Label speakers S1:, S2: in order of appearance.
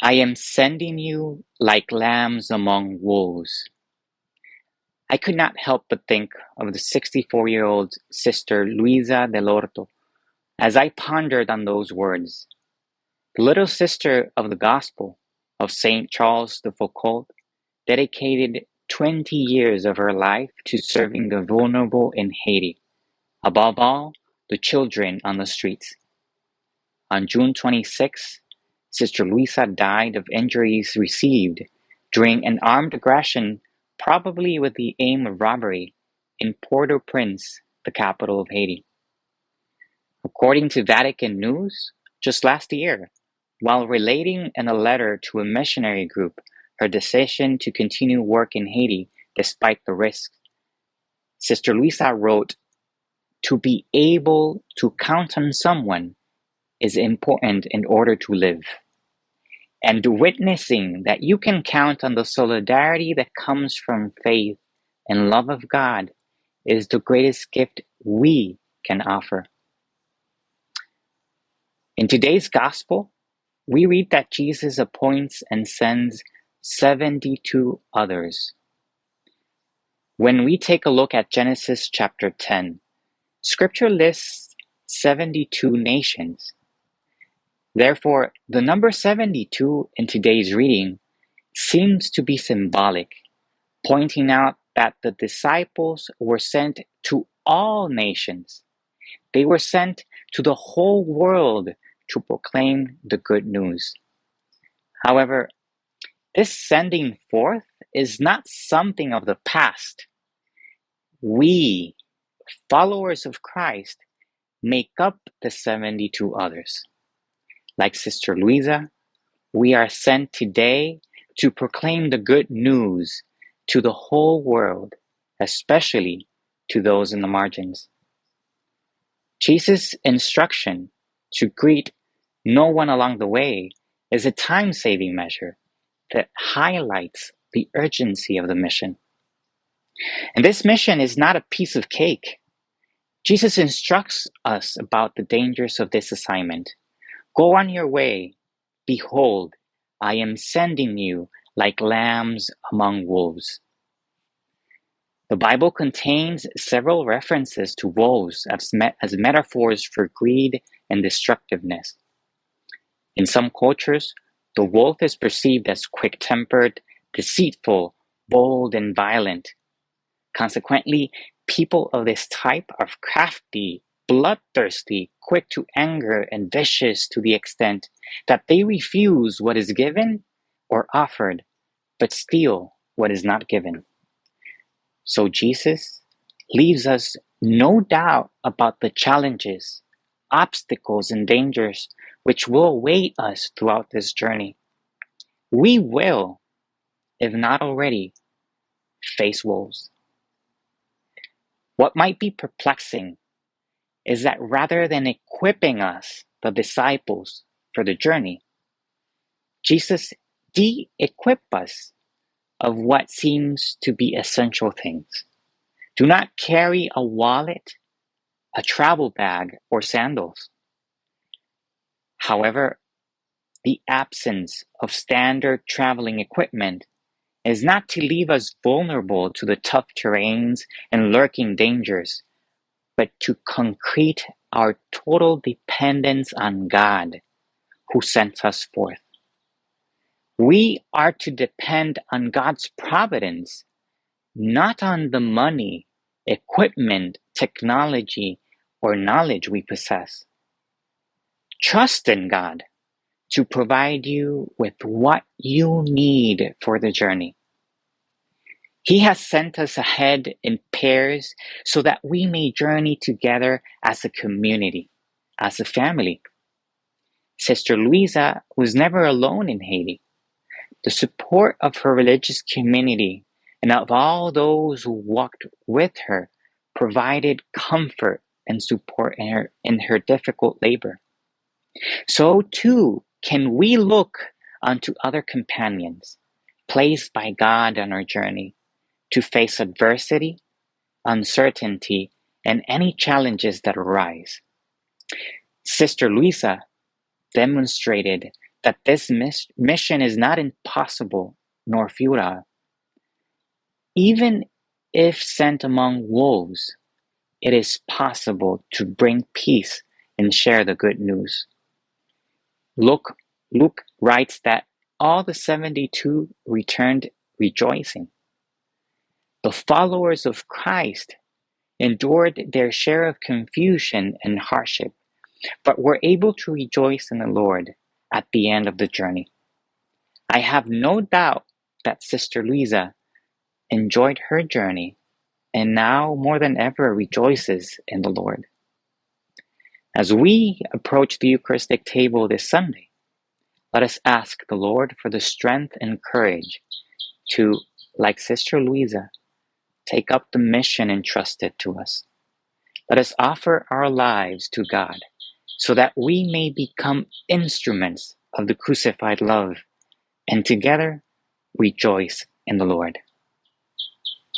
S1: I am sending you like lambs among wolves. I could not help but think of the 64-year-old Sister Luisa del Orto as I pondered on those words. The little sister of the Gospel of St. Charles de Foucauld dedicated 20 years of her life to serving the vulnerable in Haiti, above all, the children on the streets. On June 26, Sister Luisa died of injuries received during an armed aggression, probably with the aim of robbery, in Port-au-Prince, the capital of Haiti. According to Vatican News, just last year, while relating in a letter to a missionary group her decision to continue work in Haiti despite the risks, Sister Luisa wrote, "To be able to count on someone is important in order to live. And witnessing that you can count on the solidarity that comes from faith and love of God is the greatest gift we can offer." In today's gospel, we read that Jesus appoints and sends 72 others. When we take a look at Genesis chapter 10, Scripture lists 72 nations. Therefore, the number 72 in today's reading seems to be symbolic, pointing out that the disciples were sent to all nations. They were sent to the whole world to proclaim the good news. However, this sending forth is not something of the past. We, followers of Christ, make up the 72 others. Like Sister Luisa, we are sent today to proclaim the good news to the whole world, especially to those in the margins. Jesus' instruction to greet no one along the way is a time-saving measure that highlights the urgency of the mission. And this mission is not a piece of cake. Jesus instructs us about the dangers of this assignment. Go on your way. Behold, I am sending you like lambs among wolves. The Bible contains several references to wolves as metaphors for greed and destructiveness. In some cultures, the wolf is perceived as quick-tempered, deceitful, bold, and violent. Consequently, people of this type are crafty, bloodthirsty, quick to anger, and vicious to the extent that they refuse what is given or offered, but steal what is not given. So Jesus leaves us no doubt about the challenges, obstacles, and dangers which will await us throughout this journey. We will, if not already, face wolves. What might be perplexing is that rather than equipping us, the disciples, for the journey, Jesus de-equip us of what seems to be essential things. Do not carry a wallet, a travel bag, or sandals. However, the absence of standard traveling equipment is not to leave us vulnerable to the tough terrains and lurking dangers, but to concrete our total dependence on God, who sent us forth. We are to depend on God's providence, not on the money, equipment, technology, or knowledge we possess. Trust in God to provide you with what you need for the journey. He has sent us ahead in pairs so that we may journey together as a community, as a family. Sister Luisa was never alone in Haiti. The support of her religious community and of all those who walked with her provided comfort and support in her difficult labor. So too can we look unto other companions placed by God on our journey to face adversity, uncertainty, and any challenges that arise. Sister Luisa demonstrated that this mission is not impossible nor futile. Even if sent among wolves, it is possible to bring peace and share the good news. Luke writes that all the 72 returned rejoicing. The followers of Christ endured their share of confusion and hardship, but were able to rejoice in the Lord at the end of the journey. I have no doubt that Sister Luisa enjoyed her journey and now more than ever rejoices in the Lord. As we approach the Eucharistic table this Sunday, let us ask the Lord for the strength and courage to, like Sister Luisa, take up the mission entrusted to us. Let us offer our lives to God so that we may become instruments of the crucified love and together rejoice in the Lord.